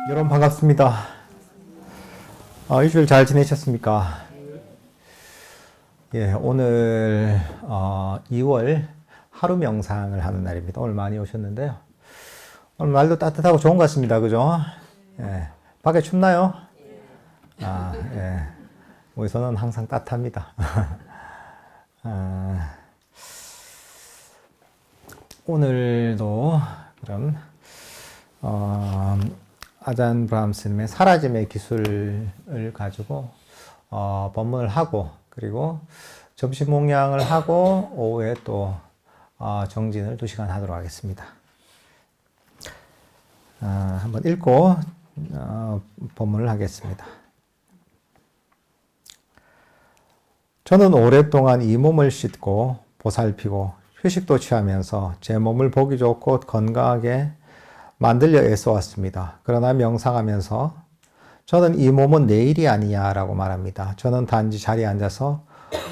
여러분 반갑습니다. 일주일 잘 지내셨습니까? 예, 오늘 2월 하루 명상을 하는 날입니다. 오늘 많이 오셨는데요. 오늘 날도 따뜻하고 좋은 것 같습니다. 그죠? 예, 밖에 춥나요? 예. 여기서는 항상 따뜻합니다. 오늘도 그럼 아잔 브람스님의 사라짐의 기술을 가지고 법문을 하고, 그리고 점심 목양을 하고 오후에 또 정진을 2시간 하도록 하겠습니다. 한번 읽고 법문을 하겠습니다. 저는 오랫동안 이 몸을 씻고 보살피고 휴식도 취하면서 제 몸을 보기 좋고 건강하게 만들려 애써왔습니다. 그러나 명상하면서 저는 이 몸은 내 일이 아니야 라고 말합니다. 저는 단지 자리에 앉아서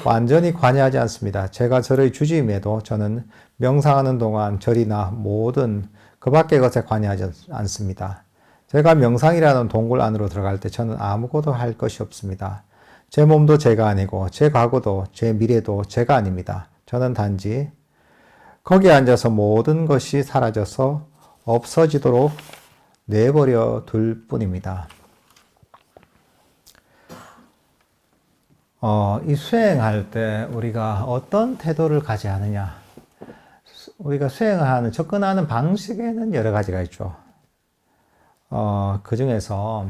완전히 관여하지 않습니다. 제가 절의 주지임에도 저는 명상하는 동안 절이나 모든 그 밖의 것에 관여하지 않습니다. 제가 명상이라는 동굴 안으로 들어갈 때 저는 아무것도 할 것이 없습니다. 제 몸도 제가 아니고 제 과거도 제 미래도 제가 아닙니다. 저는 단지 거기에 앉아서 모든 것이 사라져서 없어지도록 내버려 둘 뿐입니다. 이 수행할 때 우리가 어떤 태도를 가져야 하느냐? 우리가 수행하는, 접근하는 방식에는 여러 가지가 있죠. 그 중에서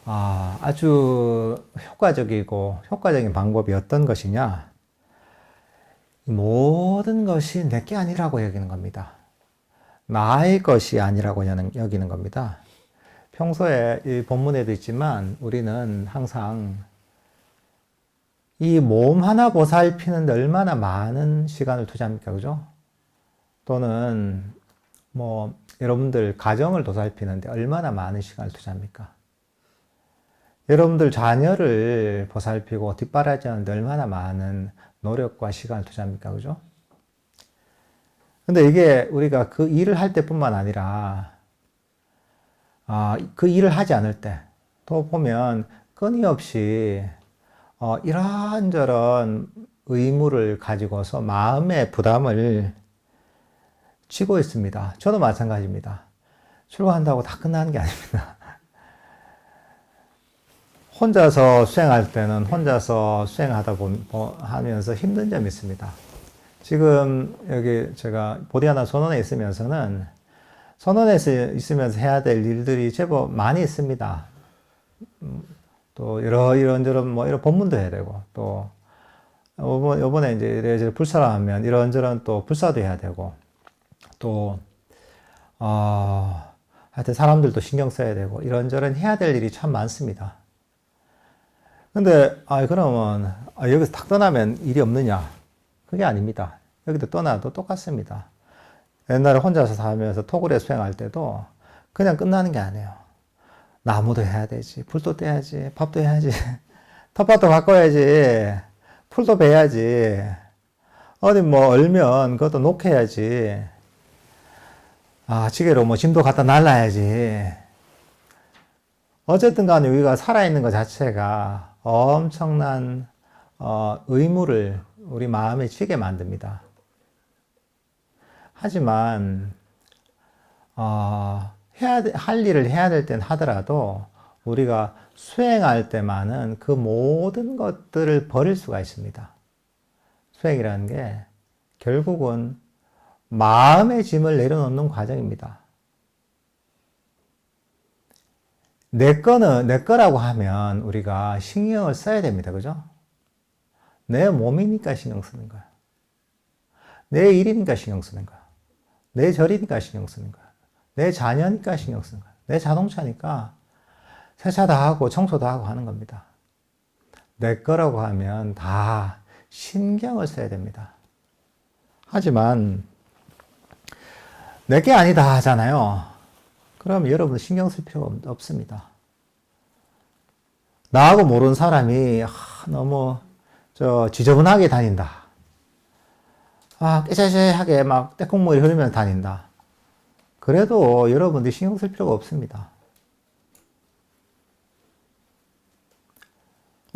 아주 효과적인 방법이 어떤 것이냐? 모든 것이 내게 아니라고 여기는 겁니다. 나의 것이 아니라고 여기는 겁니다. 평소에 이 본문에도 있지만 우리는 항상 이 몸 하나 보살피는데 얼마나 많은 시간을 투자합니까? 그죠? 또는 여러분들 가정을 보살피는데 얼마나 많은 시간을 투자합니까? 여러분들 자녀를 보살피고 뒷바라지하는데 얼마나 많은 노력과 시간을 투자합니까? 그죠? 근데 이게 우리가 그 일을 할 때뿐만 아니라 그 일을 하지 않을 때 또 보면 끊임없이 이런저런 의무를 가지고서 마음의 부담을 지고 있습니다. 저도 마찬가지입니다. 출근한다고 다 끝나는 게 아닙니다. 혼자서 수행할 때는 혼자서 하면서 힘든 점이 있습니다. 지금 여기 제가 보디아나 선원에 있으면서는 있으면서 해야 될 일들이 제법 많이 있습니다. 또 이런저런 이런 법문도 해야 되고, 또 요번에 이제 이래저래 불사를 하면 이런저런 또 불사도 해야 되고, 또 하여튼 사람들도 신경 써야 되고 이런저런 해야 될 일이 참 많습니다. 근데 그러면 여기서 탁 떠나면 일이 없느냐? 그게 아닙니다. 여기도 떠나도 똑같습니다. 옛날에 혼자서 살면서 토굴에 수행할 때도 그냥 끝나는 게 아니에요. 나무도 해야 되지, 불도 떼야지, 밥도 해야지, 텃밭도 가꿔야지, 풀도 베야지, 어디 얼면 그것도 녹여야지, 지게로 짐도 갖다 날라야지. 어쨌든 간에 우리가 살아있는 것 자체가 엄청난 의무를 우리 마음에 지게 만듭니다. 하지만 할 일을 해야 될 땐 하더라도 우리가 수행할 때만은 그 모든 것들을 버릴 수가 있습니다. 수행이라는 게 결국은 마음의 짐을 내려놓는 과정입니다. 내 거라고 하면 우리가 신경을 써야 됩니다. 그죠? 내 몸이니까 신경 쓰는 거야. 내 일이니까 신경 쓰는 거야. 내 절이니까 신경 쓰는 거야. 내 자녀니까 신경 쓰는 거야. 내 자동차니까 세차 다 하고 청소 다 하고 하는 겁니다. 내 거라고 하면 다 신경을 써야 됩니다. 하지만 내게 아니다 하잖아요. 그럼 여러분 신경 쓸 필요가 없습니다. 나하고 모르는 사람이 너무 지저분하게 다닌다. 깨자자하게 막 떼국물이 흐르면 다닌다. 그래도 여러분들이 신경 쓸 필요가 없습니다.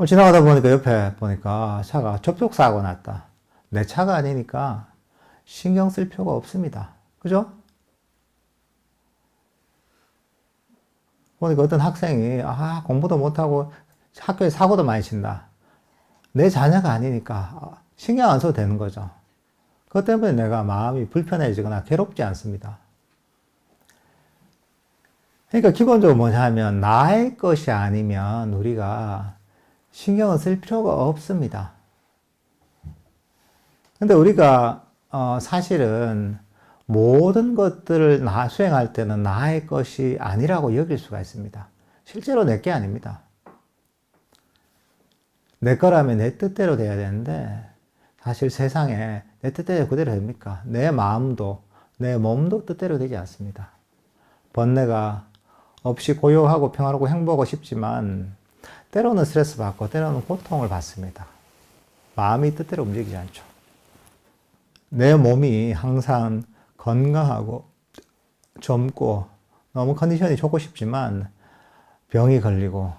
지나가다 보니까 옆에 보니까 차가 접촉사고 났다. 내 차가 아니니까 신경 쓸 필요가 없습니다. 그죠? 보니까 어떤 학생이 공부도 못하고 학교에 사고도 많이 친다. 내 자녀가 아니니까 신경 안 써도 되는 거죠. 그것 때문에 내가 마음이 불편해지거나 괴롭지 않습니다. 그러니까 기본적으로 뭐냐 하면 나의 것이 아니면 우리가 신경을 쓸 필요가 없습니다. 근데 우리가 사실은 모든 것들을 수행할 때는 나의 것이 아니라고 여길 수가 있습니다. 실제로 내 게 아닙니다. 내 거라면 내 뜻대로 돼야 되는데 사실 세상에 내 뜻대로 그대로 됩니까? 내 마음도 내 몸도 뜻대로 되지 않습니다. 번뇌가 없이 고요하고 평화롭고 행복하고 싶지만 때로는 스트레스 받고 때로는 고통을 받습니다. 마음이 뜻대로 움직이지 않죠. 내 몸이 항상 건강하고 젊고 너무 컨디션이 좋고 싶지만 병이 걸리고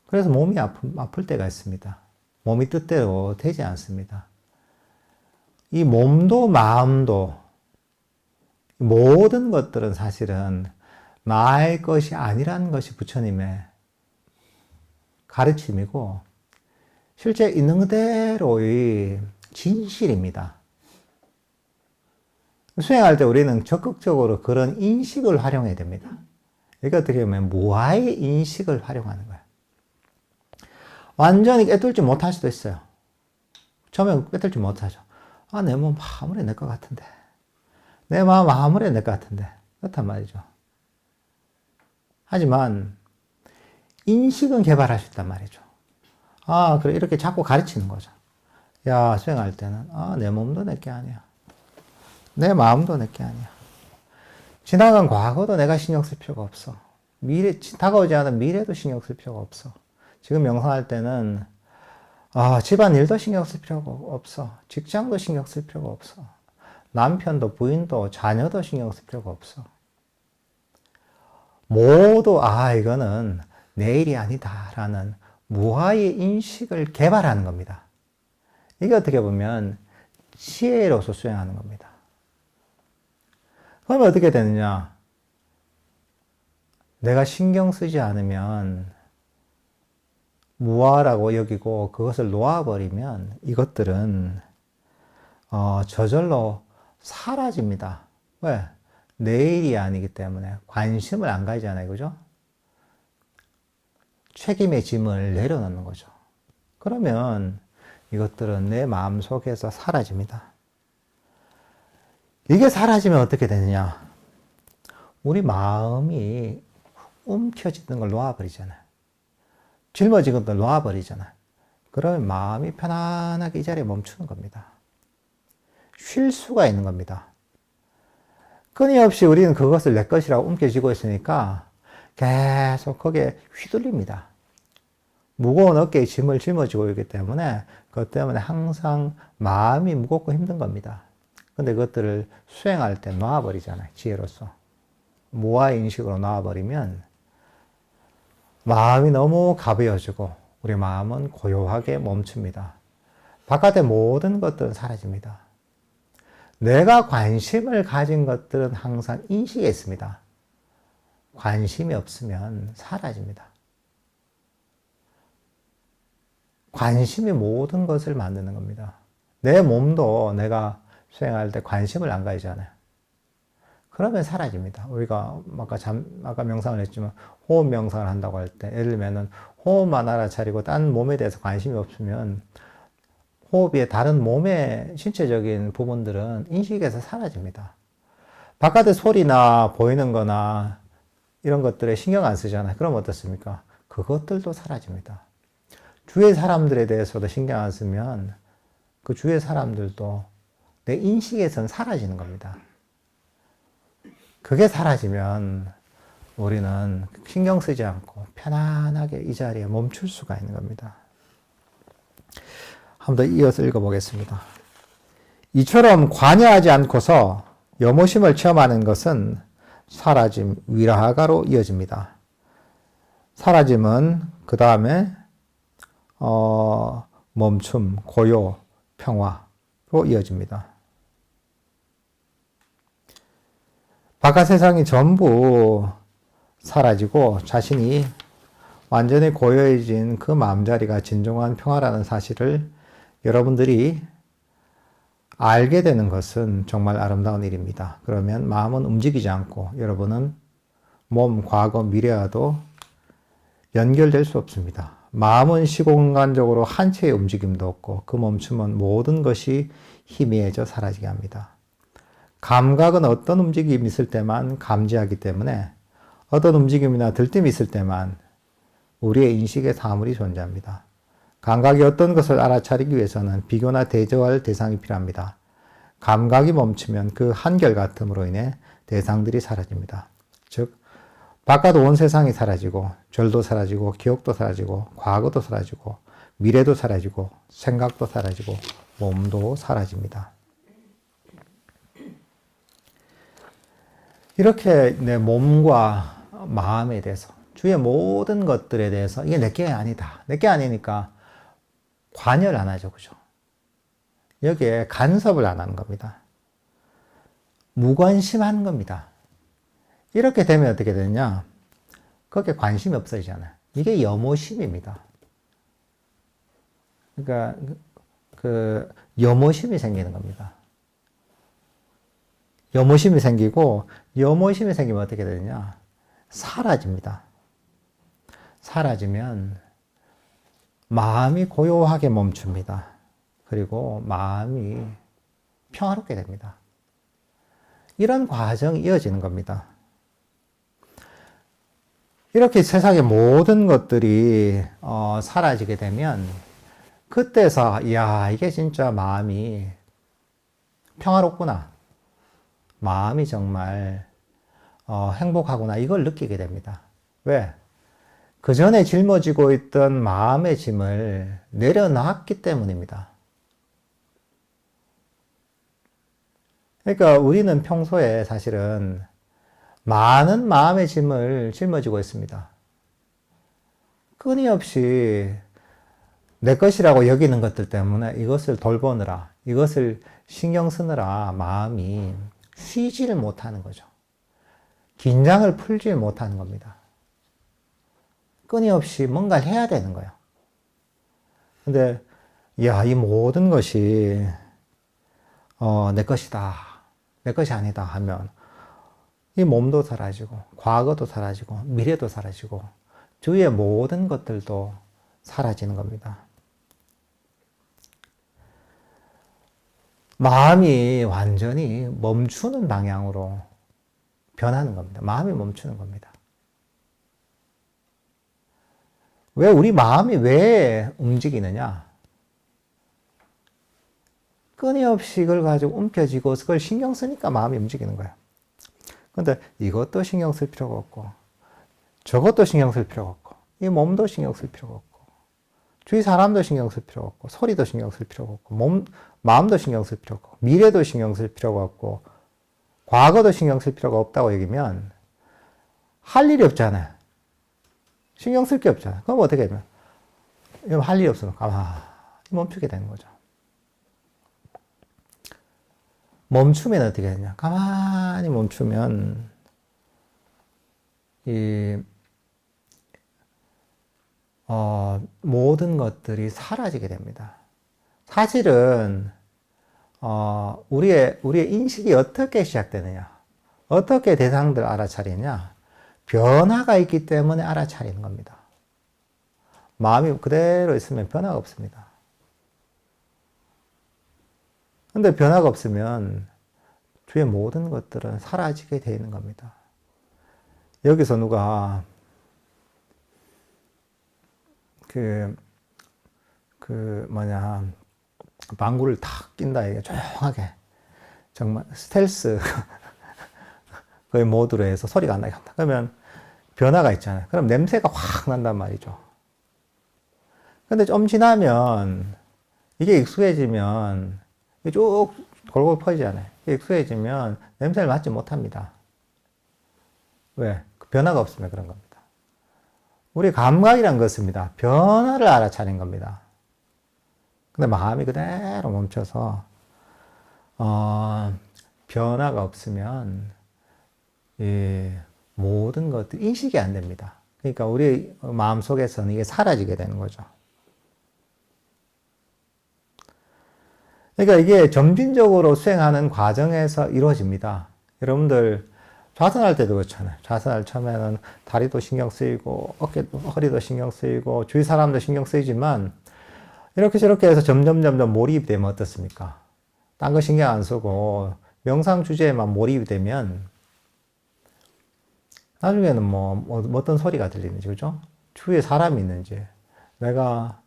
그래서 몸이 아플 때가 있습니다. 몸이 뜻대로 되지 않습니다. 이 몸도 마음도 모든 것들은 사실은 나의 것이 아니라는 것이 부처님의 가르침이고 실제 있는 그대로의 진실입니다. 수행할 때 우리는 적극적으로 그런 인식을 활용해야 됩니다. 이게 어떻게 보면 무아의 인식을 활용하는 거예요. 완전히 꿰뚫지 못할 수도 있어요. 처음에 꿰뚫지 못하죠. 내 몸 아무리 내 것 같은데. 내 마음 아무리 내 것 같은데. 그렇단 말이죠. 하지만 인식은 개발할 수 있단 말이죠. 그래 이렇게 자꾸 가르치는 거죠. 야, 수행할 때는 내 몸도 내 게 아니야. 내 마음도 내 게 아니야. 지나간 과거도 내가 신경 쓸 필요가 없어. 다가오지 않은 미래도 신경 쓸 필요가 없어. 지금 명상할 때는 집안일도 신경 쓸 필요가 없어. 직장도 신경 쓸 필요가 없어. 남편도 부인도 자녀도 신경 쓸 필요가 없어. 모두 이거는 내 일이 아니다라는 무아의 인식을 개발하는 겁니다. 이게 어떻게 보면 지혜로서 수행하는 겁니다. 그러면 어떻게 되느냐? 내가 신경 쓰지 않으면 무아라고 여기고 그것을 놓아버리면 이것들은 저절로 사라집니다. 왜? 내 일이 아니기 때문에 관심을 안 가지잖아요. 그죠? 책임의 짐을 내려놓는 거죠. 그러면 이것들은 내 마음 속에서 사라집니다. 이게 사라지면 어떻게 되느냐? 우리 마음이 움켜쥐는 걸 놓아버리잖아요. 짊어진 것들 놓아버리잖아요. 그러면 마음이 편안하게 이 자리에 멈추는 겁니다. 쉴 수가 있는 겁니다. 끊임없이 우리는 그것을 내 것이라고 움켜쥐고 있으니까 계속 거기에 휘둘립니다. 무거운 어깨에 짐을 짊어지고 있기 때문에 그것 때문에 항상 마음이 무겁고 힘든 겁니다. 근데 그것들을 수행할 때 놔버리잖아요. 지혜로서. 무아 인식으로 놔버리면 마음이 너무 가벼워지고 우리 마음은 고요하게 멈춥니다. 바깥의 모든 것들은 사라집니다. 내가 관심을 가진 것들은 항상 인식에 있습니다. 관심이 없으면 사라집니다. 관심이 모든 것을 만드는 겁니다. 내 몸도 내가 수행할 때 관심을 안 가지잖아요. 그러면 사라집니다. 우리가 아까 명상을 했지만 호흡 명상을 한다고 할 때 예를 들면은 호흡만 알아차리고 딴 몸에 대해서 관심이 없으면 호흡의 다른 몸의 신체적인 부분들은 인식에서 사라집니다. 바깥의 소리나 보이는 거나 이런 것들에 신경 안 쓰잖아요. 그럼 어떻습니까? 그것들도 사라집니다. 주위의 사람들에 대해서도 신경 안 쓰면 그 주위의 사람들도 내 인식에서는 사라지는 겁니다. 그게 사라지면 우리는 신경 쓰지 않고 편안하게 이 자리에 멈출 수가 있는 겁니다. 한 번 더 이어서 읽어보겠습니다. 이처럼 관여하지 않고서 염호심을 체험하는 것은 사라짐, 위라하가로 이어집니다. 사라짐은 그 다음에 멈춤, 고요, 평화로 이어집니다. 바깥 세상이 전부 사라지고 자신이 완전히 고요해진 그 마음자리가 진정한 평화라는 사실을 여러분들이 알게 되는 것은 정말 아름다운 일입니다. 그러면 마음은 움직이지 않고 여러분은 몸, 과거, 미래와도 연결될 수 없습니다. 마음은 시공간적으로 한 채의 움직임도 없고 그 멈춤은 모든 것이 희미해져 사라지게 합니다. 감각은 어떤 움직임이 있을 때만 감지하기 때문에 어떤 움직임이나 들뜸이 있을 때만 우리의 인식의 사물이 존재합니다. 감각이 어떤 것을 알아차리기 위해서는 비교나 대조할 대상이 필요합니다. 감각이 멈추면 그 한결같음으로 인해 대상들이 사라집니다. 즉, 바깥 온 세상이 사라지고 절도 사라지고 기억도 사라지고 과거도 사라지고 미래도 사라지고 생각도 사라지고 몸도 사라집니다. 이렇게 내 몸과 마음에 대해서 주위의 모든 것들에 대해서 이게 내게 아니다. 내게 아니니까 관여를 안 하죠. 그죠? 여기에 간섭을 안 하는 겁니다. 무관심한 겁니다. 이렇게 되면 어떻게 되냐? 거기에 관심이 없어지잖아요. 이게 염오심입니다. 그러니까 그 염오심이 생기는 겁니다. 염오심이 생기고 염오심이 생기면 어떻게 되냐? 사라집니다. 사라지면 마음이 고요하게 멈춥니다. 그리고 마음이 평화롭게 됩니다. 이런 과정이 이어지는 겁니다. 이렇게 세상의 모든 것들이 사라지게 되면 그때서 야 이게 진짜 마음이 평화롭구나. 마음이 정말 행복하구나. 이걸 느끼게 됩니다. 왜? 그 전에 짊어지고 있던 마음의 짐을 내려놨기 때문입니다. 그러니까 우리는 평소에 사실은 많은 마음의 짐을 짊어지고 있습니다. 끊임없이 내 것이라고 여기는 것들 때문에 이것을 돌보느라, 이것을 신경 쓰느라 마음이 쉬지를 못하는 거죠. 긴장을 풀지 못하는 겁니다. 끊임없이 뭔가를 해야 되는 거예요. 근데, 이 모든 것이, 내 것이다. 내 것이 아니다 하면, 이 몸도 사라지고, 과거도 사라지고, 미래도 사라지고, 주위의 모든 것들도 사라지는 겁니다. 마음이 완전히 멈추는 방향으로 변하는 겁니다. 마음이 멈추는 겁니다. 왜 우리 마음이 왜 움직이느냐? 끊임없이 이걸 가지고 움켜쥐고 그걸 신경 쓰니까 마음이 움직이는 거예요. 근데 이것도 신경 쓸 필요가 없고 저것도 신경 쓸 필요가 없고 이 몸도 신경 쓸 필요가 없고 주위 사람도 신경 쓸 필요가 없고 소리도 신경 쓸 필요가 없고 마음도 신경 쓸 필요가 없고 미래도 신경 쓸 필요가 없고 과거도 신경 쓸 필요가 없다고 얘기하면 할 일이 없잖아요. 신경 쓸 게 없잖아요. 그럼 어떻게 하면 할 일이 없으면 가만히 멈추게 되는 거죠. 멈추면 어떻게 되냐? 가만히 멈추면 모든 것들이 사라지게 됩니다. 사실은 우리의 인식이 어떻게 시작되느냐? 어떻게 대상들 알아차리냐? 변화가 있기 때문에 알아차리는 겁니다. 마음이 그대로 있으면 변화가 없습니다. 근데 변화가 없으면 주위의 모든 것들은 사라지게 되어 있는 겁니다. 여기서 누가 방구를 탁 낀다 이게 조용하게 정말 스텔스 거의 모드로 해서 소리가 안 나게 한다. 그러면 변화가 있잖아요. 그럼 냄새가 확 난단 말이죠. 근데 좀 지나면 이게 익숙해지면 쭉 골골 퍼지잖아요. 익숙해지면 냄새를 맡지 못합니다. 왜? 변화가 없으면 그런 겁니다. 우리 감각이란 것입니다. 변화를 알아차린 겁니다. 근데 마음이 그대로 멈춰서 변화가 없으면 이 모든 것들이 인식이 안 됩니다. 그러니까 우리 마음속에서는 이게 사라지게 되는 거죠. 그러니까 이게 점진적으로 수행하는 과정에서 이루어집니다. 여러분들 좌선할 때도 그렇잖아요. 좌선할 처음에는 다리도 신경 쓰이고 어깨도 허리도 신경 쓰이고 주위 사람도 신경 쓰이지만 이렇게 저렇게 해서 점점 몰입이 되면 어떻습니까? 딴 거 신경 안 쓰고 명상 주제에만 몰입이 되면 나중에는 뭐 어떤 소리가 들리는지, 그죠? 주위에 사람이 있는지, 내가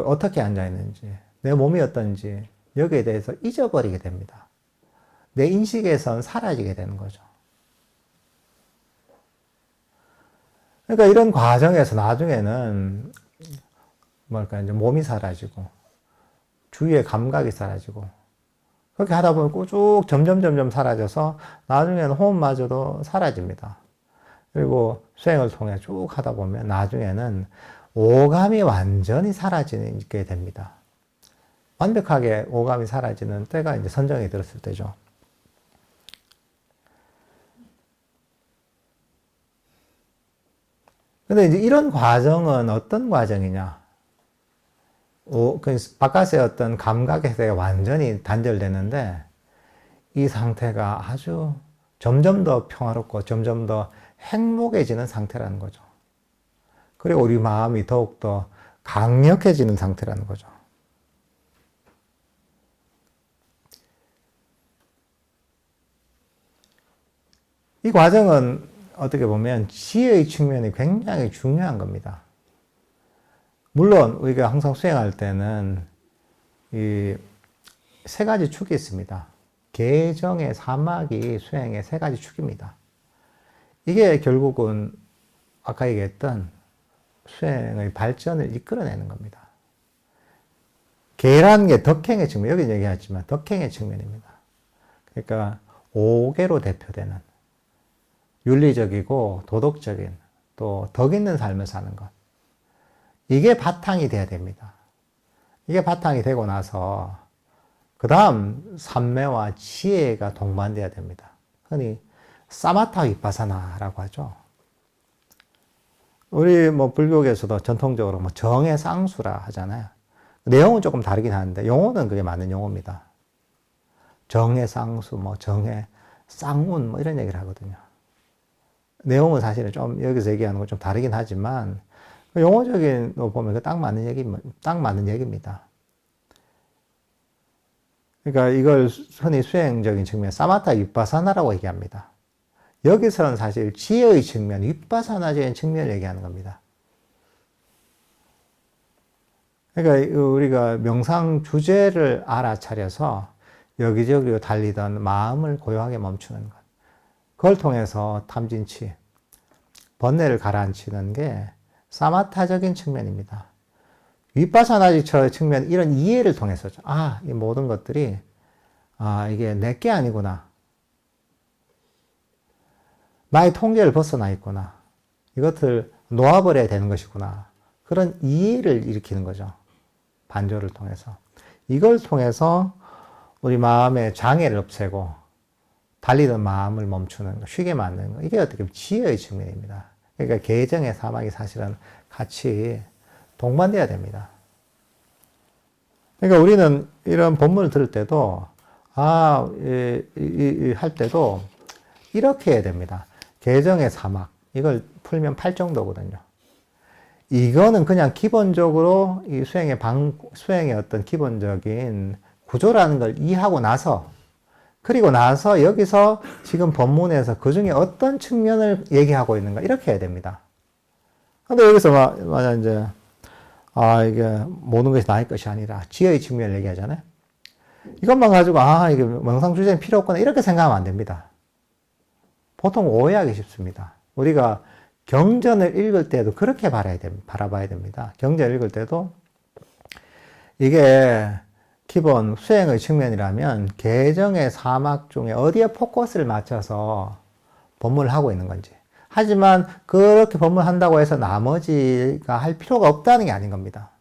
어떻게 앉아 있는지, 내 몸이 어떤지 여기에 대해서 잊어버리게 됩니다. 내 인식에선 사라지게 되는 거죠. 그러니까 이런 과정에서 나중에는 이제 몸이 사라지고 주위의 감각이 사라지고 그렇게 하다 보면 쭉 점점 사라져서 나중에는 호흡마저도 사라집니다. 그리고 수행을 통해 쭉 하다 보면 나중에는 오감이 완전히 사라지게 됩니다. 완벽하게 오감이 사라지는 때가 이제 선정이 들었을 때죠. 근데 이제 이런 과정은 어떤 과정이냐? 바깥의 어떤 감각에 완전히 단절되는데 이 상태가 아주 점점 더 평화롭고 점점 더 행복해지는 상태라는 거죠. 그리고 우리 마음이 더욱더 강력해지는 상태라는 거죠. 이 과정은 어떻게 보면 지혜의 측면이 굉장히 중요한 겁니다. 물론 우리가 항상 수행할 때는 이 세 가지 축이 있습니다. 계정의 사막이 수행의 세 가지 축입니다. 이게 결국은 아까 얘기했던 수행의 발전을 이끌어내는 겁니다. 계라는 게 덕행의 측면, 여기 얘기했지만 덕행의 측면입니다. 그러니까 5개로 대표되는 윤리적이고 도덕적인 또 덕 있는 삶을 사는 것. 이게 바탕이 돼야 됩니다. 이게 바탕이 되고 나서 그 다음 삼매와 지혜가 동반돼야 됩니다. 흔히 사마타 위파사나라고 하죠. 우리 불교계에서도 전통적으로 정의 쌍수라 하잖아요. 내용은 조금 다르긴 하는데 용어는 그게 맞는 용어입니다. 정의 쌍수, 정의 쌍운 이런 얘기를 하거든요. 내용은 사실은 좀 여기서 얘기하는 건 좀 다르긴 하지만 용어적인 거 보면 딱 맞는 얘기입니다. 그러니까 이걸 흔히 수행적인 측면, 사마타 위파사나라고 얘기합니다. 여기서는 사실 지혜의 측면, 위파사나적인 측면을 얘기하는 겁니다. 그러니까 우리가 명상 주제를 알아차려서 여기저기로 달리던 마음을 고요하게 멈추는 것. 그걸 통해서 탐진치, 번뇌를 가라앉히는 게 사마타적인 측면입니다. 위파사나적 측면, 이런 이해를 통해서죠. 이 모든 것들이, 이게 내게 아니구나. 나의 통제를 벗어나 있구나. 이것을 놓아버려야 되는 것이구나. 그런 이해를 일으키는 거죠. 반조를 통해서. 이걸 통해서 우리 마음의 장애를 없애고 달리던 마음을 멈추는 거, 쉬게 만드는 거. 이게 어떻게 보면 지혜의 측면입니다. 그러니까 계정의 사막이 사실은 같이 동반돼야 됩니다. 그러니까 우리는 이런 본문을 들을 때도, 할 때도 이렇게 해야 됩니다. 계정의 사막. 이걸 풀면 8정도거든요. 이거는 그냥 기본적으로 이 수행의 어떤 기본적인 구조라는 걸 이해하고 나서, 그리고 나서 여기서 지금 본문에서 그 중에 어떤 측면을 얘기하고 있는가, 이렇게 해야 됩니다. 근데 여기서 만약 이제, 이게 모든 것이 나의 것이 아니라 지혜의 측면을 얘기하잖아요. 이것만 가지고, 이게 명상 주제는 필요 없구나, 이렇게 생각하면 안 됩니다. 보통 오해하기 쉽습니다. 우리가 경전을 읽을 때도 그렇게 바라봐야 됩니다. 경전을 읽을 때도 이게 기본 수행의 측면이라면 계정의 사막 중에 어디에 포커스를 맞춰서 법문을 하고 있는 건지, 하지만 그렇게 법문한다고 해서 나머지가 할 필요가 없다는 게 아닌 겁니다.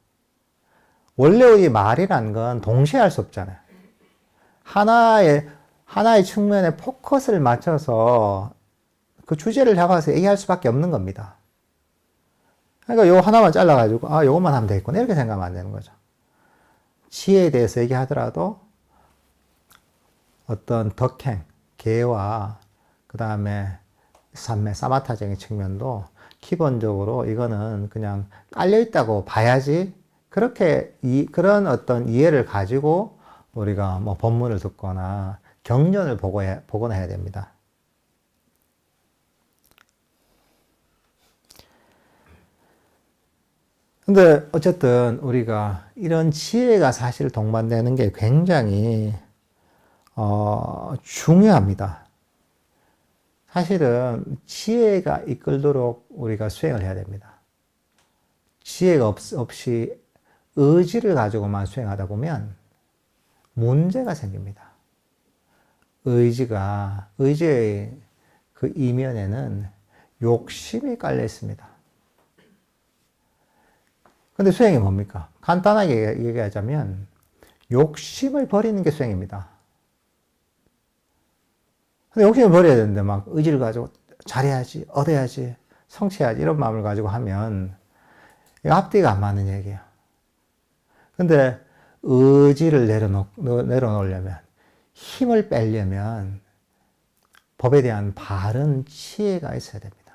원래 우리 말이란 건 동시에 할 수 없잖아요. 하나의 측면에 포커스를 맞춰서 그 주제를 잡아서 얘기할 수밖에 없는 겁니다. 그러니까 요거 하나만 잘라가지고, 아, 요것만 하면 되겠구나. 이렇게 생각하면 안 되는 거죠. 지혜에 대해서 얘기하더라도 어떤 덕행, 계와 그 다음에 삼매, 사마타적인 측면도 기본적으로 이거는 그냥 깔려있다고 봐야지 그런 어떤 이해를 가지고 우리가 뭐 법문을 듣거나 경전을 보거나 해야 됩니다. 근데 어쨌든 우리가 이런 지혜가 사실 동반되는 게 굉장히 중요합니다. 사실은 지혜가 이끌도록 우리가 수행을 해야 됩니다. 지혜가 없이 의지를 가지고만 수행하다 보면 문제가 생깁니다. 의지의 그 이면에는 욕심이 깔려 있습니다. 근데 수행이 뭡니까? 간단하게 얘기하자면 욕심을 버리는 게 수행입니다. 근데 욕심을 버려야 되는데 막 의지를 가지고 잘해야지, 얻어야지, 성취해야지 이런 마음을 가지고 하면 앞뒤가 안 맞는 얘기예요. 근데 의지를 내려놓으려면, 힘을 빼려면 법에 대한 바른 지혜가 있어야 됩니다.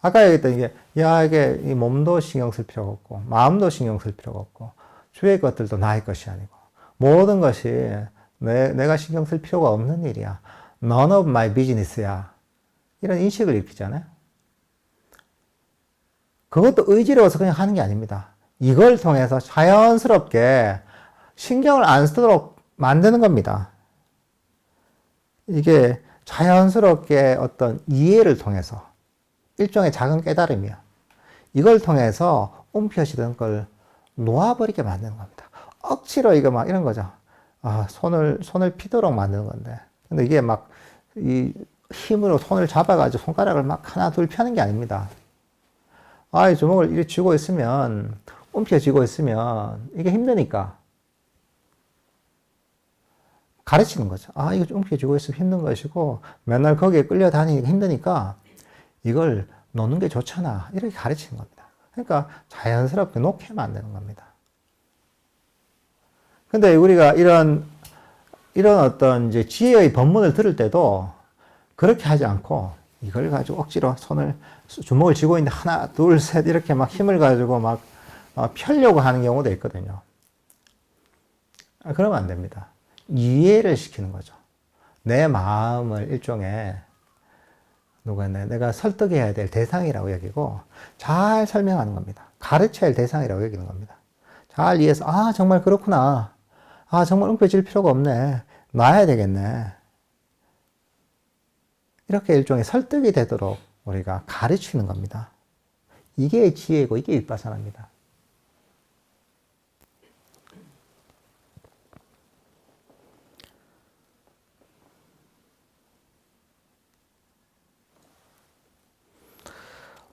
아까 얘기했던 이게 이 몸도 신경 쓸 필요가 없고, 마음도 신경 쓸 필요가 없고, 주위의 것들도 나의 것이 아니고, 모든 것이 내가 신경 쓸 필요가 없는 일이야. None of my business야. 이런 인식을 일으키잖아요. 그것도 의지로워서 그냥 하는 게 아닙니다. 이걸 통해서 자연스럽게 신경을 안 쓰도록 만드는 겁니다. 이게 자연스럽게 어떤 이해를 통해서 일종의 작은 깨달음이야. 이걸 통해서 움켜쥐던 걸 놓아버리게 만드는 겁니다. 억지로 이거 막 이런 거죠. 아, 손을 피도록 만드는 건데. 근데 이게 막 이 힘으로 손을 잡아가지고 손가락을 막 하나 둘 펴는 게 아닙니다. 아, 이 주먹을 이렇게 쥐고 있으면, 움켜쥐고 있으면 이게 힘드니까 가르치는 거죠. 아, 이거 움켜쥐고 있으면 힘든 것이고 맨날 거기에 끌려다니니까 힘드니까 이걸 놓는 게 좋잖아. 이렇게 가르치는 겁니다. 그러니까 자연스럽게 놓게 만드는 겁니다. 근데 우리가 이런 어떤 이제 지혜의 법문을 들을 때도 그렇게 하지 않고 이걸 가지고 억지로 주먹을 쥐고 있는데 하나, 둘, 셋 이렇게 막 힘을 가지고 막 펴려고 하는 경우도 있거든요. 그러면 안 됩니다. 이해를 시키는 거죠. 내 마음을 일종의 내가 설득해야 될 대상이라고 여기고 잘 설명하는 겁니다. 가르쳐야 할 대상이라고 여기는 겁니다. 잘 이해해서 아, 정말 그렇구나. 아, 정말 웅펴질 필요가 없네. 놔야 되겠네. 이렇게 일종의 설득이 되도록 우리가 가르치는 겁니다. 이게 지혜고 이게 윗바사나입니다.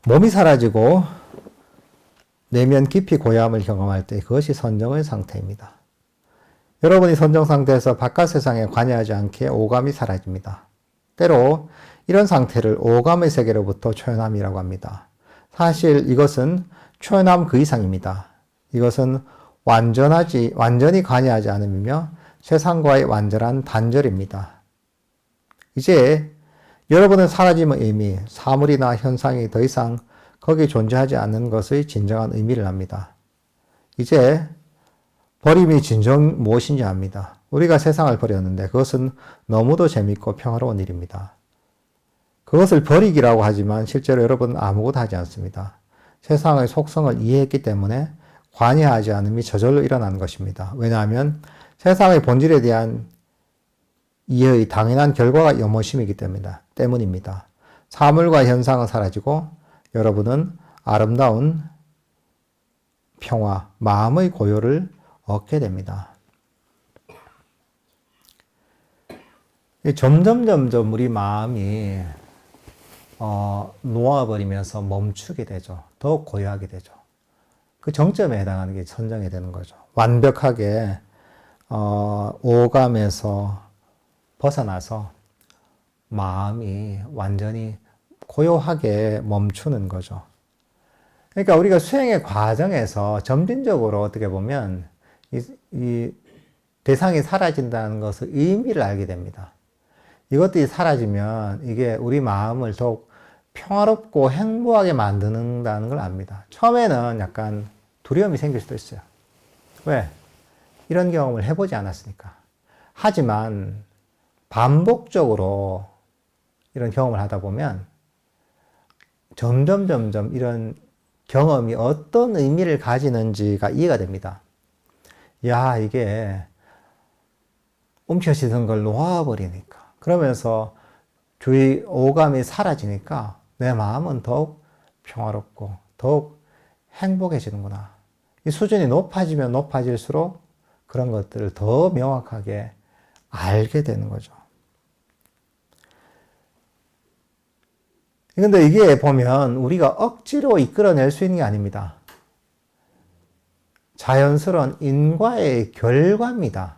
몸이 사라지고 내면 깊이 고요함을 경험할 때 그것이 선정의 상태입니다. 여러분이 선정 상태에서 바깥 세상에 관여하지 않게 오감이 사라집니다. 때로 이런 상태를 오감의 세계로부터 초연함이라고 합니다. 사실 이것은 초연함 그 이상입니다. 이것은 완전히 관여하지 않음이며 세상과의 완전한 단절입니다. 이제 여러분의 사라짐의 의미, 사물이나 현상이 더 이상 거기 존재하지 않는 것의 진정한 의미를 압니다. 이제 버림이 진정 무엇인지 압니다. 우리가 세상을 버렸는데 그것은 너무도 재밌고 평화로운 일입니다. 그것을 버리기라고 하지만 실제로 여러분은 아무것도 하지 않습니다. 세상의 속성을 이해했기 때문에 관여하지 않음이 저절로 일어나는 것입니다. 왜냐하면 세상의 본질에 대한 이해의 당연한 결과가 염호심이기 때문입니다. 사물과 현상은 사라지고 여러분은 아름다운 평화, 마음의 고요를 얻게 됩니다. 점점 우리 마음이 놓아버리면서 멈추게 되죠. 더욱 고요하게 되죠. 그 정점에 해당하는 게 선정이 되는 거죠. 완벽하게 오감에서 벗어나서 마음이 완전히 고요하게 멈추는 거죠. 그러니까 우리가 수행의 과정에서 점진적으로 어떻게 보면 이 대상이 사라진다는 것의 의미를 알게 됩니다. 이것들이 사라지면 이게 우리 마음을 더욱 평화롭고 행복하게 만드는다는 걸 압니다. 처음에는 약간 두려움이 생길 수도 있어요. 왜? 이런 경험을 해보지 않았으니까. 하지만 반복적으로 이런 경험을 하다 보면 점점 이런 경험이 어떤 의미를 가지는지가 이해가 됩니다. 야, 이게 움켜쥐던 걸 놓아버리니까. 그러면서 주의 오감이 사라지니까 내 마음은 더욱 평화롭고 더욱 행복해지는구나. 이 수준이 높아지면 높아질수록 그런 것들을 더 명확하게 알게 되는 거죠. 근데 이게 보면 우리가 억지로 이끌어낼 수 있는 게 아닙니다. 자연스러운 인과의 결과입니다.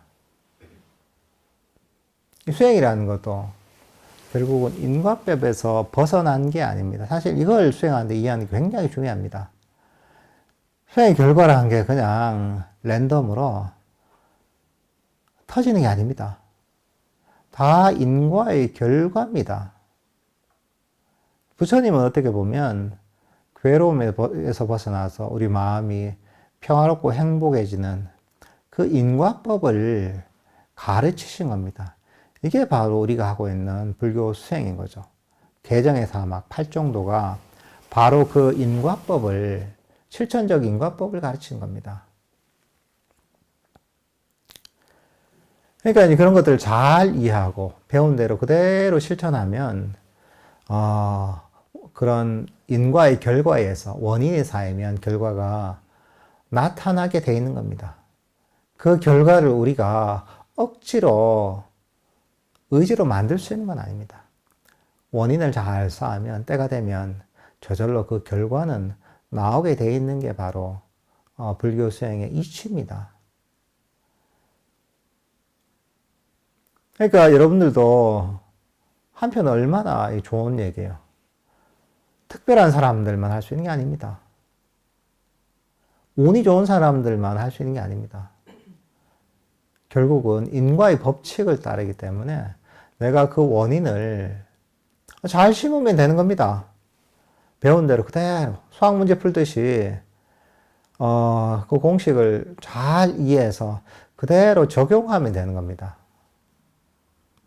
수행이라는 것도 결국은 인과법에서 벗어난 게 아닙니다. 사실 이걸 수행하는데 이해하는 게 굉장히 중요합니다. 수행의 결과라는 게 그냥 랜덤으로 터지는 게 아닙니다. 다 인과의 결과입니다. 부처님은 어떻게 보면 괴로움에서 벗어나서 우리 마음이 평화롭고 행복해지는 그 인과법을 가르치신 겁니다. 이게 바로 우리가 하고 있는 불교 수행인 거죠. 개정의 사막, 팔정도가 바로 그 인과법을, 실천적 인과법을 가르치는 겁니다. 그러니까 그런 것들을 잘 이해하고 배운 대로 그대로 실천하면 그런 인과의 결과에 의해서 원인이 쌓이면 결과가 나타나게 돼 있는 겁니다. 그 결과를 우리가 억지로 의지로 만들 수 있는 건 아닙니다. 원인을 잘 쌓으면 때가 되면 저절로 그 결과는 나오게 돼 있는 게 바로 불교 수행의 이치입니다. 그러니까 여러분들도 한편 얼마나 좋은 얘기예요. 특별한 사람들만 할 수 있는 게 아닙니다. 운이 좋은 사람들만 할 수 있는 게 아닙니다. 결국은 인과의 법칙을 따르기 때문에 내가 그 원인을 잘 심으면 되는 겁니다. 배운 대로 그대로 수학 문제 풀듯이 그 공식을 잘 이해해서 그대로 적용하면 되는 겁니다.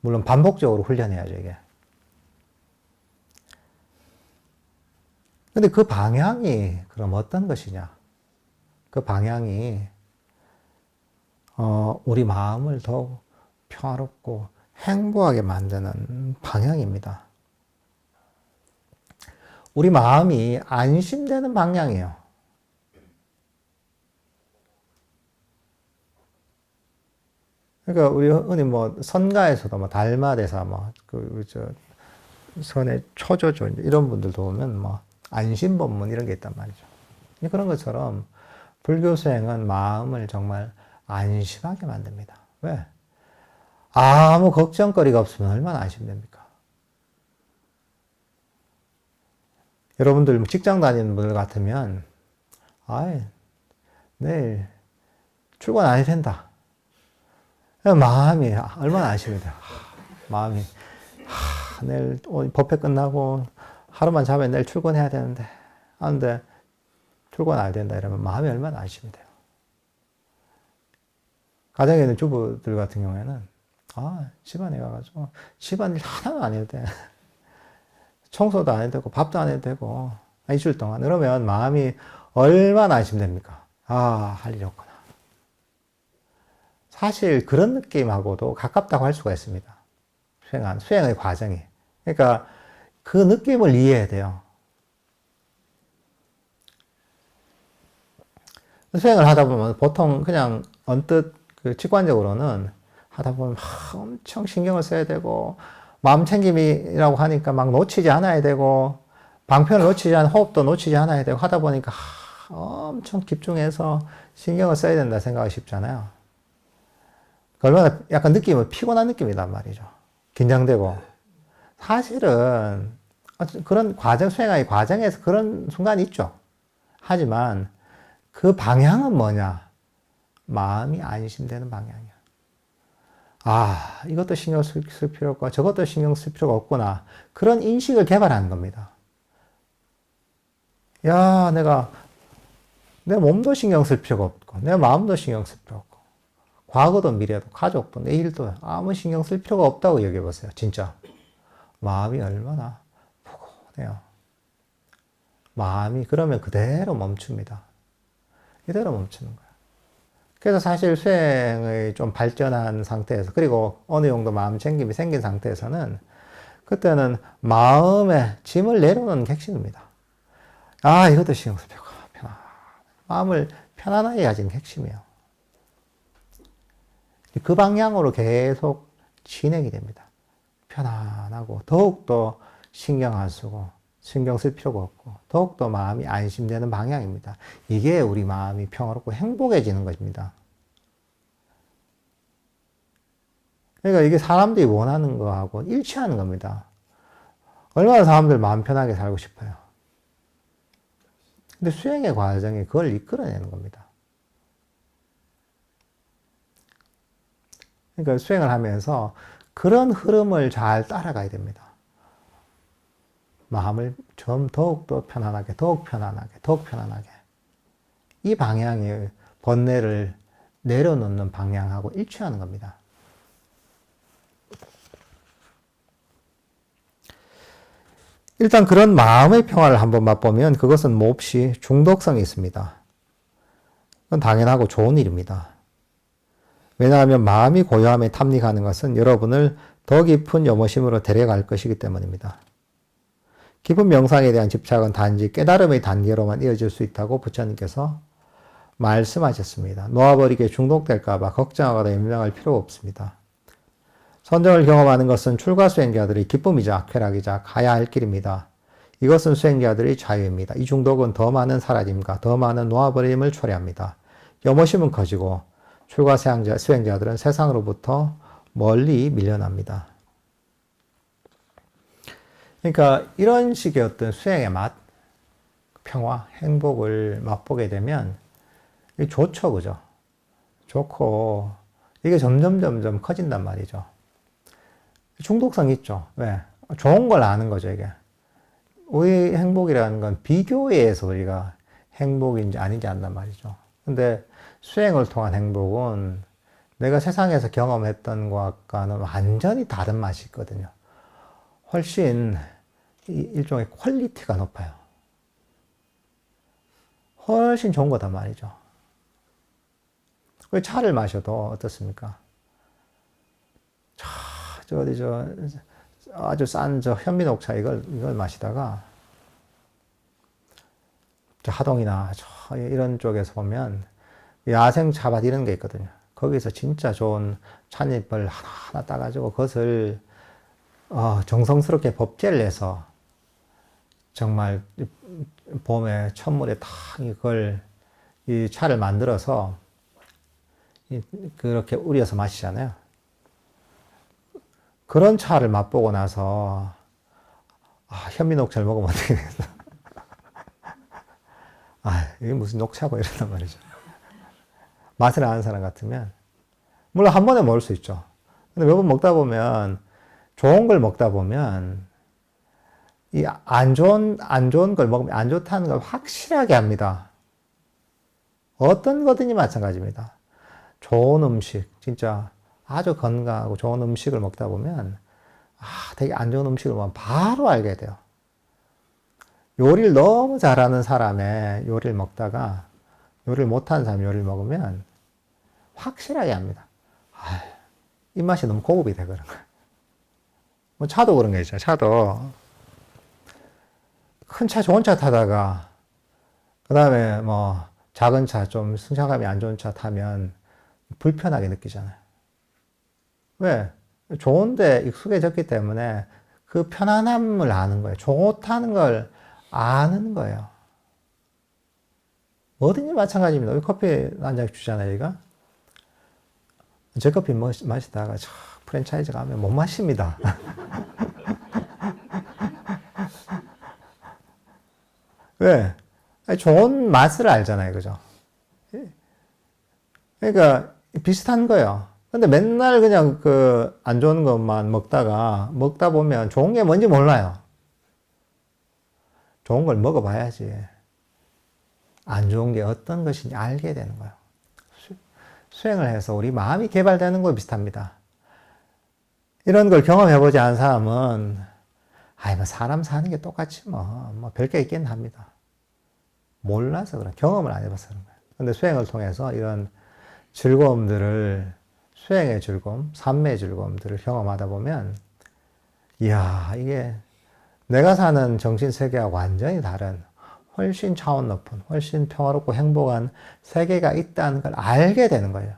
물론 반복적으로 훈련해야죠, 이게. 근데 그 방향이 그럼 어떤 것이냐? 그 방향이 우리 마음을 더욱 평화롭고 행복하게 만드는 방향입니다. 우리 마음이 안심되는 방향이에요. 그러니까 우리 흔히 선가에서도 달마대사 선의 초조조 이런 분들도 보면 안심법문 이런 게 있단 말이죠. 그런 것처럼 불교 수행은 마음을 정말 안심하게 만듭니다. 왜? 아무 걱정거리가 없으면 얼마나 안심됩니까? 여러분들 직장 다니는 분들 같으면 내일 출근 안 해도 된다. 마음이 얼마나 안심이 돼요. 마음이 내일 법회 끝나고 하루만 자면 내일 출근해야 되는데 근데 출근 안 된다 이러면 마음이 얼마나 안심이 돼요. 가정에 있는 주부들 같은 경우에는 집안에 가가지고 집안일 하나도 안 해도 돼. 청소도 안 해도 되고 밥도 안 해도 되고 일주일 동안 그러면 마음이 얼마나 안심됩니까? 할 일이 없구나. 사실 그런 느낌하고도 가깝다고 할 수가 있습니다. 수행의 과정이. 그러니까 그 느낌을 이해해야 돼요. 수행을 하다 보면 보통 그냥 언뜻 직관적으로는 하다 보면 엄청 신경을 써야 되고 마음 챙김이라고 하니까 막 놓치지 않아야 되고, 방편을 놓치지 않아, 호흡도 놓치지 않아야 되고 하다 보니까 엄청 집중해서 신경을 써야 된다 생각이 쉽잖아요. 얼마나 약간 느낌은 피곤한 느낌이란 말이죠. 긴장되고. 사실은 그런 과정, 수행의 과정에서 그런 순간이 있죠. 하지만 그 방향은 뭐냐? 마음이 안심되는 방향이야. 아, 이것도 신경 쓸 필요 없고 저것도 신경 쓸 필요가 없구나. 그런 인식을 개발하는 겁니다. 야, 내 몸도 신경 쓸 필요가 없고, 내 마음도 신경 쓸 필요 없고, 과거도 미래도 가족도 내일도 아무 신경 쓸 필요가 없다고 여겨보세요. 진짜. 마음이 얼마나 푸근해요. 마음이 그러면 그대로 멈춥니다. 이대로 멈추는 거예요. 그래서 사실 수행의 좀 발전한 상태에서, 그리고 어느 정도 마음 챙김이 생긴 상태에서는 그때는 마음에 짐을 내려놓는 핵심입니다. 아, 이것도 신경 쓸 필요가 없구나. 마음을 편안하게 가지는 핵심이에요. 그 방향으로 계속 진행이 됩니다. 편안하고 더욱더 신경 안 쓰고 신경 쓸 필요가 없고 더욱더 마음이 안심되는 방향입니다. 이게 우리 마음이 평화롭고 행복해지는 것입니다. 그러니까 이게 사람들이 원하는 거하고 일치하는 겁니다. 얼마나 사람들 마음 편하게 살고 싶어요. 근데 수행의 과정이 그걸 이끌어내는 겁니다. 그러니까 수행을 하면서 그런 흐름을 잘 따라가야 됩니다. 마음을 좀 더욱더 편안하게, 더욱 편안하게, 더욱 편안하게. 이 방향이 번뇌를 내려놓는 방향하고 일치하는 겁니다. 일단 그런 마음의 평화를 한번 맛보면 그것은 몹시 중독성이 있습니다. 그건 당연하고 좋은 일입니다. 왜냐하면 마음이 고요함에 탐닉하는 것은 여러분을 더 깊은 염호심으로 데려갈 것이기 때문입니다. 깊은 명상에 대한 집착은 단지 깨달음의 단계로만 이어질 수 있다고 부처님께서 말씀하셨습니다. 놓아버리게 중독될까봐 걱정하거나 염려할 필요가 없습니다. 선정을 경험하는 것은 출가 수행자들의 기쁨이자 쾌락이자 가야 할 길입니다. 이것은 수행자들의 자유입니다. 이 중독은 더 많은 사라짐과 더 많은 놓아버림을 초래합니다. 염호심은 커지고 출가 수행자들은 세상으로부터 멀리 밀려납니다. 그러니까 이런 식의 어떤 수행의 맛, 평화, 행복을 맛보게 되면 좋죠, 그죠? 좋고 이게 점점 커진단 말이죠. 중독성이 있죠. 왜? 좋은 걸 아는 거죠, 이게. 우리 행복이라는 건 비교에 의해서 우리가 행복인지 아닌지 안단 말이죠. 근데 수행을 통한 행복은 내가 세상에서 경험했던 것과는 완전히 다른 맛이 있거든요. 훨씬 일종의 퀄리티가 높아요. 훨씬 좋은 거단 말이죠. 차를 마셔도 어떻습니까? 아주 싼 현미녹차 이걸 마시다가 하동이나 이런 쪽에서 보면 야생 차밭 이런 게 있거든요. 거기서 진짜 좋은 찻잎을 하나하나 따가지고 그것을 정성스럽게 법제를 내서 정말 봄에 첫물에 탁 이걸 이 차를 만들어서 그렇게 우려서 마시잖아요. 그런 차를 맛보고 나서 현미녹차를 먹으면 어떻게 되겠어? 이게 무슨 녹차고 이런단 말이죠. 맛을 아는 사람 같으면 물론 한 번에 먹을 수 있죠. 근데 몇 번 먹다 보면 좋은 걸 먹다 보면 이 안 좋은 걸 먹으면 안 좋다는 걸 확실하게 합니다. 어떤 거든지 마찬가지입니다. 좋은 음식, 진짜 아주 건강하고 좋은 음식을 먹다 보면 되게 안 좋은 음식을 먹으면 바로 알게 돼요. 요리를 너무 잘하는 사람의 요리를 먹다가 요리를 못하는 사람 요리를 먹으면 확실하게 합니다. 입맛이 너무 고급이 돼 그런 거예요. 뭐 차도 그런 게 있죠. 차도 큰 차 좋은 차 타다가 그 다음에 뭐 작은 차 좀 승차감이 안 좋은 차 타면 불편하게 느끼잖아요. 왜? 좋은데 익숙해졌기 때문에 그 편안함을 아는 거예요. 좋다는 걸 아는 거예요. 뭐든지 마찬가지입니다. 우리 커피 한 잔 주잖아요, 얘가. 제 커피 마시다가 프랜차이즈 가면 못 마십니다. 왜? 좋은 맛을 알잖아요, 그죠? 그러니까 비슷한 거예요. 근데 맨날 그냥 그 안 좋은 것만 먹다 보면 좋은 게 뭔지 몰라요. 좋은 걸 먹어봐야지 안 좋은 게 어떤 것인지 알게 되는 거예요. 수행을 해서 우리 마음이 개발되는 거 비슷합니다. 이런 걸 경험해보지 않은 사람은 뭐 사람 사는 게 똑같지 뭐 별게 있겠나 합니다. 몰라서 그런 경험을 안 해봐서 그런 거예요. 근데 수행을 통해서 이런 즐거움들을 수행의 즐거움, 삶의 즐거움들을 경험하다 보면 이야 이게 내가 사는 정신세계와 완전히 다른 훨씬 차원 높은 훨씬 평화롭고 행복한 세계가 있다는 걸 알게 되는 거예요.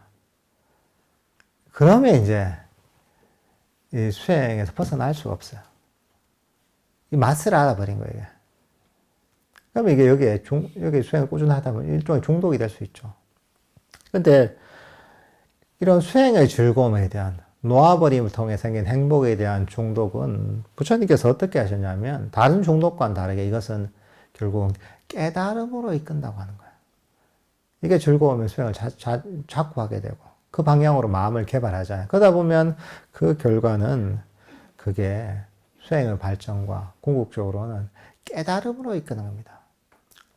그러면 이제 이 수행에서 벗어날 수가 없어요. 이 맛을 알아버린 거예요. 그러면 이게 여기 수행을 꾸준히 하다 보면 일종의 중독이 될 수 있죠. 근데 이런 수행의 즐거움에 대한 놓아버림을 통해 생긴 행복에 대한 중독은 부처님께서 어떻게 하셨냐면 다른 중독과는 다르게 이것은 결국 깨달음으로 이끈다고 하는 거예요. 이게 즐거우면 수행을 자꾸 하게 되고 그 방향으로 마음을 개발하잖아요. 그러다 보면 그 결과는 그게 수행의 발전과 궁극적으로는 깨달음으로 이끄는 겁니다.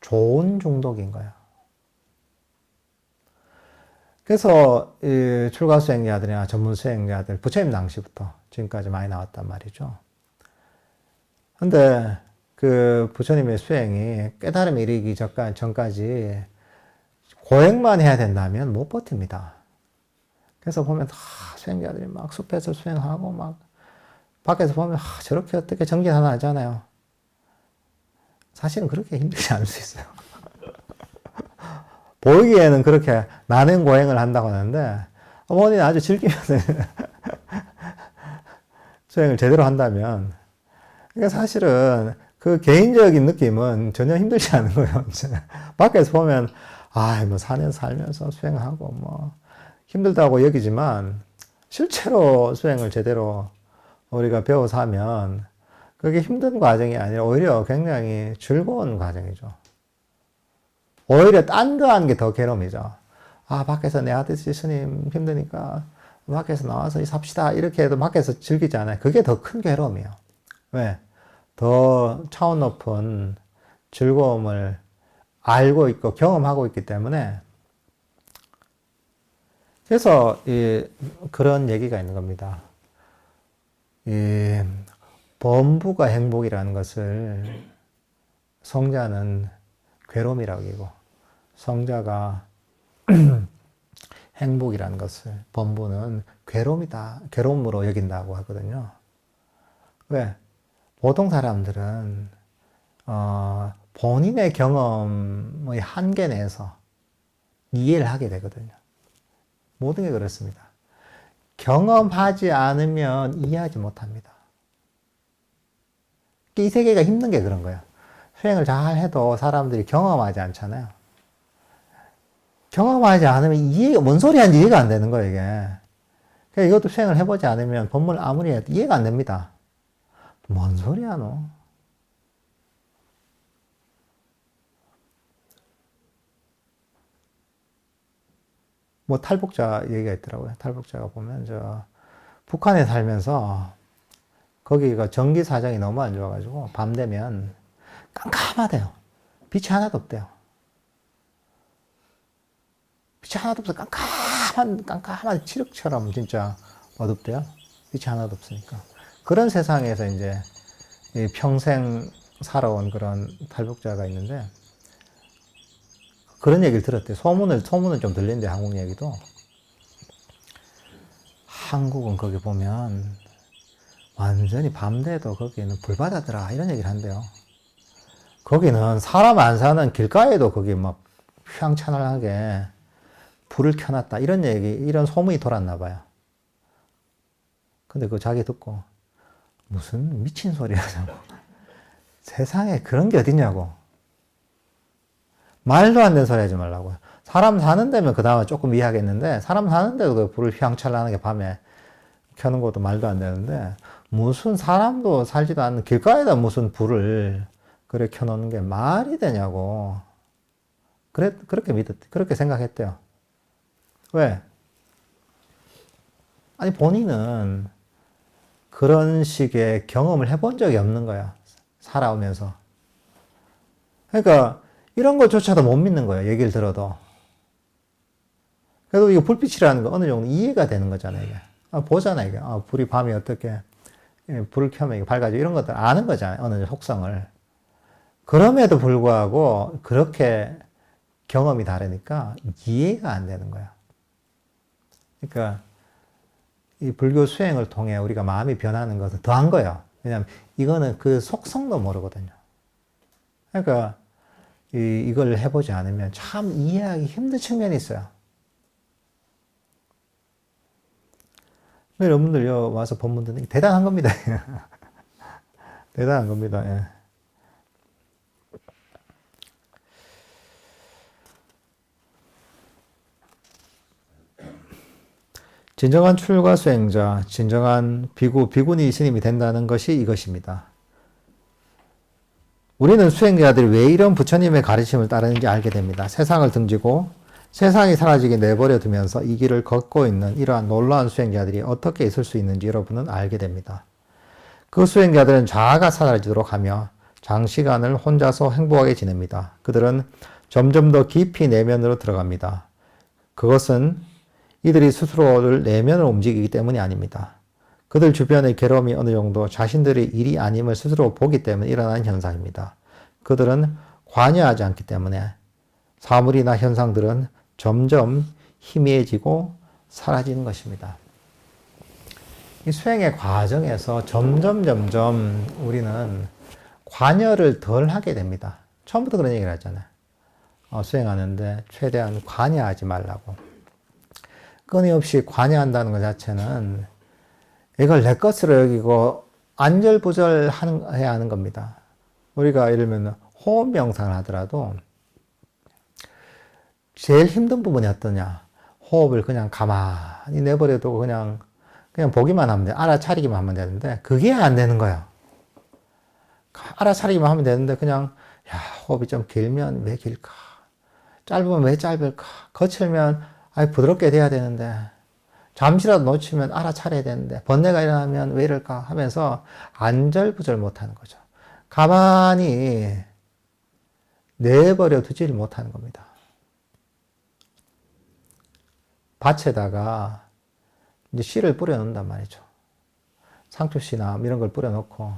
좋은 중독인 거예요. 그래서 이 출가 수행자들이나 전문 수행자들 부처님 당시부터 지금까지 많이 나왔단 말이죠. 근데 그 부처님의 수행이 깨달음에 이르기 전까지 고행만 해야 된다면 못 버팁니다. 그래서 보면 수행자들이 막 숲에서 수행하고 막 밖에서 보면 저렇게 어떻게 정진하나 하잖아요. 사실은 그렇게 힘들지 않을 수 있어요. 보이기에는 그렇게 나는 고행을 한다고 하는데 어머니는 아주 즐기면서 수행을 제대로 한다면 그러니까 사실은 그 개인적인 느낌은 전혀 힘들지 않은 거예요. 밖에서 보면 뭐 사는 살면서 수행하고 뭐 힘들다고 여기지만 실제로 수행을 제대로 우리가 배워서 하면 그게 힘든 과정이 아니라 오히려 굉장히 즐거운 과정이죠. 오히려 딴 거 하는 게 더 괴로움이죠. 밖에서 내 아저씨 스님 힘드니까 밖에서 나와서 삽시다. 이렇게 해도 밖에서 즐기지 않아요. 그게 더 큰 괴로움이에요. 왜? 더 차원 높은 즐거움을 알고 있고 경험하고 있기 때문에 그래서 그런 얘기가 있는 겁니다. 범부가 행복이라는 것을 성자는 괴로움이라고 여기고 성자가 행복이라는 것을 범부는 괴로움으로 여긴다고 하거든요. 왜? 보통 사람들은 본인의 경험의 한계 내에서 이해를 하게 되거든요. 모든 게 그렇습니다. 경험하지 않으면 이해하지 못합니다. 이 세계가 힘든 게 그런 거예요. 수행을 잘 해도 사람들이 경험하지 않잖아요. 경험하지 않으면 뭔 소리 하는지 이해가 안 되는 거예요, 이게. 그러니까 이것도 수행을 해보지 않으면 법문을 아무리 해도 이해가 안 됩니다. 뭔 소리야, 너? 뭐 탈북자 얘기가 있더라고요. 탈북자가 보면 북한에 살면서 거기가 전기 사정이 너무 안 좋아가지고 밤 되면 깜깜하대요. 빛이 하나도 없대요. 빛이 하나도 없어. 깜깜한 칠흑처럼 진짜 어둡대요. 빛이 하나도 없으니까. 그런 세상에서 이제 평생 살아온 그런 탈북자가 있는데 그런 얘기를 들었대요. 소문은 좀 들린대, 한국 얘기도. 한국은 거기 보면 완전히 밤돼도 거기는 불바다더라 이런 얘기를 한대요. 거기는 사람 안 사는 길가에도 거기 막 휘황찬란하게 불을 켜놨다 이런 소문이 돌았나 봐요. 근데 그거 자기 듣고 무슨 미친 소리 하냐고. 세상에 그런 게 어딨냐고. 말도 안 되는 소리 하지 말라고요. 사람 사는 데면 그 다음에 조금 이해하겠는데, 사람 사는 데도 그 불을 휘황찬란하게 밤에 켜는 것도 말도 안 되는데, 무슨 사람도 살지도 않는 길가에다 무슨 불을 그래 켜놓는 게 말이 되냐고. 그렇게 생각했대요. 왜? 아니, 본인은 그런 식의 경험을 해본 적이 없는 거야. 살아오면서. 그러니까, 이런 것조차도 못 믿는 거예요. 얘기를 들어도. 그래도 이거 불빛이라는 거 어느 정도 이해가 되는 거잖아요. 이게. 보잖아, 이게. 불이 밤에 어떻게, 불을 켜면 이게 밝아지고 이런 것들 아는 거잖아요. 어느 정도 속성을. 그럼에도 불구하고 그렇게 경험이 다르니까 이해가 안 되는 거야. 그러니까 이 불교 수행을 통해 우리가 마음이 변하는 것은 더한 거예요. 왜냐하면 이거는 그 속성도 모르거든요. 그러니까 이걸 해보지 않으면 참 이해하기 힘든 측면이 있어요. 여러분들 와서 본문 듣는 게 대단한 겁니다. 대단한 겁니다. 예. 진정한 출가 수행자, 진정한 비구니 스님이 된다는 것이 이것입니다. 우리는 수행자들이 왜 이런 부처님의 가르침을 따르는지 알게 됩니다. 세상을 등지고 세상이 사라지게 내버려 두면서 이 길을 걷고 있는 이러한 놀라운 수행자들이 어떻게 있을 수 있는지 여러분은 알게 됩니다. 그 수행자들은 자아가 사라지도록 하며 장시간을 혼자서 행복하게 지냅니다. 그들은 점점 더 깊이 내면으로 들어갑니다. 그것은 이들이 스스로를 내면으로 움직이기 때문이 아닙니다. 그들 주변의 괴로움이 어느 정도 자신들의 일이 아님을 스스로 보기 때문에 일어나는 현상입니다. 그들은 관여하지 않기 때문에 사물이나 현상들은 점점 희미해지고 사라지는 것입니다. 이 수행의 과정에서 점점 우리는 관여를 덜 하게 됩니다. 처음부터 그런 얘기를 하잖아요. 수행하는데 최대한 관여하지 말라고. 끊임없이 관여한다는 것 자체는 이걸 내 것으로 여기고 안절부절해야 하는 겁니다. 우리가 예를 들면 호흡 명상을 하더라도 제일 힘든 부분이 어떠냐? 호흡을 그냥 가만히 내버려두고 그냥 보기만 하면 돼. 알아차리기만 하면 되는데 그게 안 되는 거예요. 알아차리기만 하면 되는데 그냥 호흡이 좀 길면 왜 길까? 짧으면 왜 짧을까? 거칠면 부드럽게 돼야 되는데 잠시라도 놓치면 알아차려야 되는데 번뇌가 일어나면 왜 이럴까 하면서 안절부절 못하는 거죠. 가만히 내버려 두지를 못하는 겁니다. 밭에다가 이제 씨를 뿌려 놓는단 말이죠. 상추씨나 이런 걸 뿌려 놓고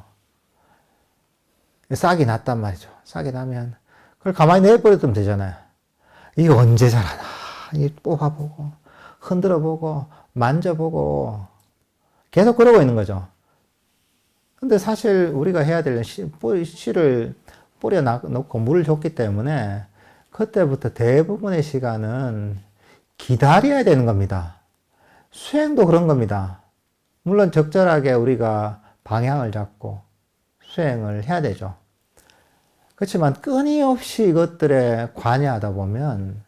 싹이 났단 말이죠. 싹이 나면 그걸 가만히 내버려 두면 되잖아요. 이게 언제 자라나? 이 뽑아보고 흔들어보고 만져보고 계속 그러고 있는 거죠. 근데 사실 우리가 해야 될 씨를 뿌려 놓고 물을 줬기 때문에 그때부터 대부분의 시간은 기다려야 되는 겁니다. 수행도 그런 겁니다. 물론 적절하게 우리가 방향을 잡고 수행을 해야 되죠. 그렇지만 끊임없이 이것들에 관여하다 보면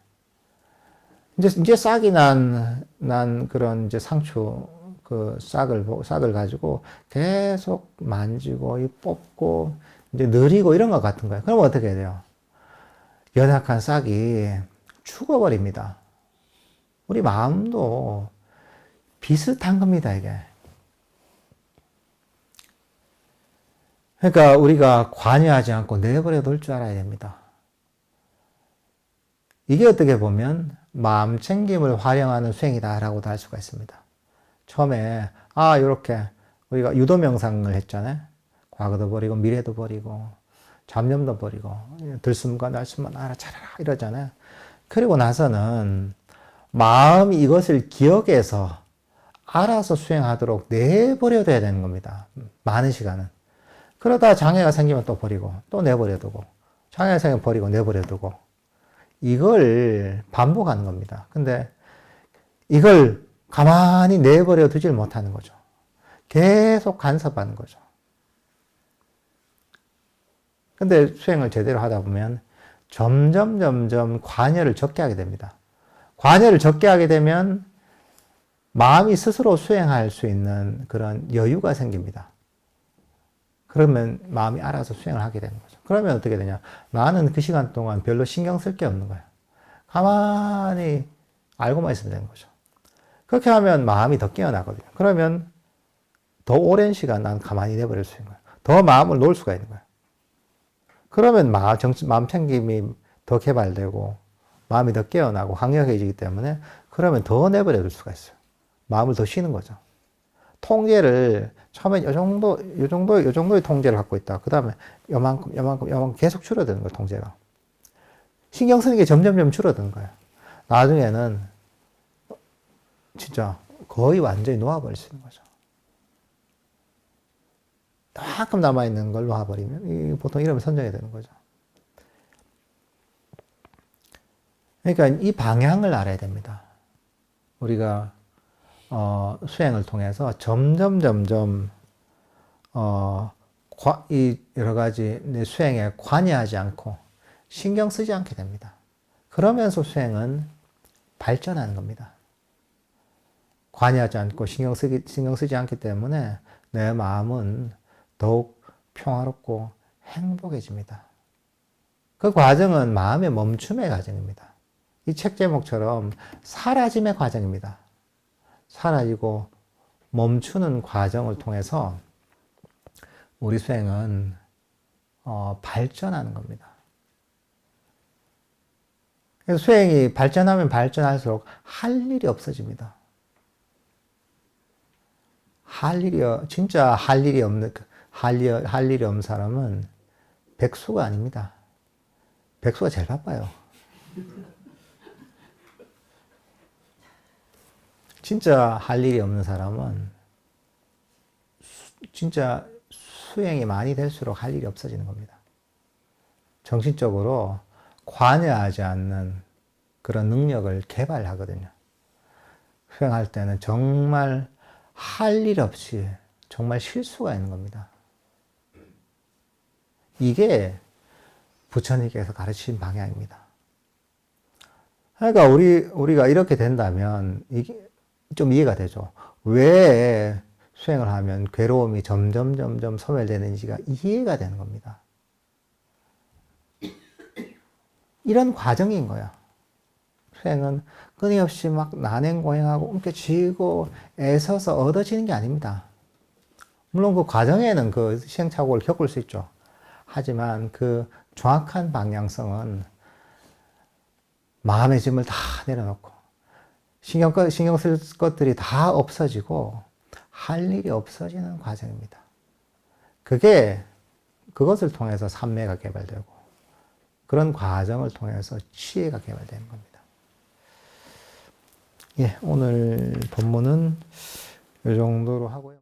이제 싹이 난 그런 이제 상추 그 싹을 가지고 계속 만지고 뽑고 이제 느리고 이런 것 같은 거예요. 그럼 어떻게 돼요? 연약한 싹이 죽어버립니다. 우리 마음도 비슷한 겁니다, 이게. 그러니까 우리가 관여하지 않고 내버려 둘 줄 알아야 됩니다. 이게 어떻게 보면 마음 챙김을 활용하는 수행이다라고도 할 수가 있습니다. 처음에 이렇게 우리가 유도 명상을 했잖아요. 과거도 버리고 미래도 버리고 잡념도 버리고 들숨과 날숨만 알아차려라 이러잖아요. 그리고 나서는 마음이 이것을 기억해서 알아서 수행하도록 내버려둬야 되는 겁니다. 많은 시간은. 그러다 장애가 생기면 또 버리고 또 내버려두고 장애가 생기면 버리고 내버려두고 이걸 반복하는 겁니다. 근데 이걸 가만히 내버려 두질 못하는 거죠. 계속 간섭하는 거죠. 근데 수행을 제대로 하다 보면 점점 관여를 적게 하게 됩니다. 관여를 적게 하게 되면 마음이 스스로 수행할 수 있는 그런 여유가 생깁니다. 그러면 마음이 알아서 수행을 하게 되는 거죠. 그러면 어떻게 되냐? 나는 그 시간 동안 별로 신경 쓸 게 없는 거예요. 가만히 알고만 있으면 되는 거죠. 그렇게 하면 마음이 더 깨어나거든요. 그러면 더 오랜 시간 난 가만히 내버릴 수 있는 거예요. 더 마음을 놓을 수가 있는 거예요. 그러면 마음 챙김이 더 개발되고 마음이 더 깨어나고 강력해지기 때문에 그러면 더 내버려둘 수가 있어요. 마음을 더 쉬는 거죠. 통제를 처음에 요 정도의 통제를 갖고 있다. 그 다음에 요만큼 계속 줄어드는 거예요, 통제가. 신경 쓰는 게 점점 줄어드는 거예요. 나중에는 진짜 거의 완전히 놓아버릴 수 있는 거죠. 조금 남아있는 걸 놓아버리면 보통 이러면 선정이 되는 거죠. 그러니까 이 방향을 알아야 됩니다. 우리가 수행을 통해서 점점 이 여러 가지 내 수행에 관여하지 않고 신경 쓰지 않게 됩니다. 그러면서 수행은 발전하는 겁니다. 관여하지 않고 신경 쓰지 않기 때문에 내 마음은 더욱 평화롭고 행복해집니다. 그 과정은 마음의 멈춤의 과정입니다. 이 책 제목처럼 사라짐의 과정입니다. 사라지고 멈추는 과정을 통해서 우리 수행은 발전하는 겁니다. 그래서 수행이 발전하면 발전할수록 할 일이 없어집니다. 진짜 할 일이 없는 사람은 백수가 아닙니다. 백수가 제일 바빠요. 진짜 할 일이 없는 사람은 진짜 수행이 많이 될수록 할 일이 없어지는 겁니다. 정신적으로 관여하지 않는 그런 능력을 개발하거든요. 수행할 때는 정말 할 일 없이 정말 쉴 수가 있는 겁니다. 이게 부처님께서 가르친 방향입니다. 그러니까 우리가 이렇게 된다면 이게 좀 이해가 되죠. 왜 수행을 하면 괴로움이 점점 소멸되는지가 이해가 되는 겁니다. 이런 과정인 거야. 수행은 끊임없이 막 난행고행하고 움켜쥐고 애써서 얻어지는 게 아닙니다. 물론 그 과정에는 그 시행착오를 겪을 수 있죠. 하지만 그 정확한 방향성은 마음의 짐을 다 내려놓고 신경 쓸 것들이 다 없어지고 할 일이 없어지는 과정입니다. 그것을 통해서 삼매가 개발되고 그런 과정을 통해서 치혜가 개발되는 겁니다. 예, 오늘 본문은 이 정도로 하고요.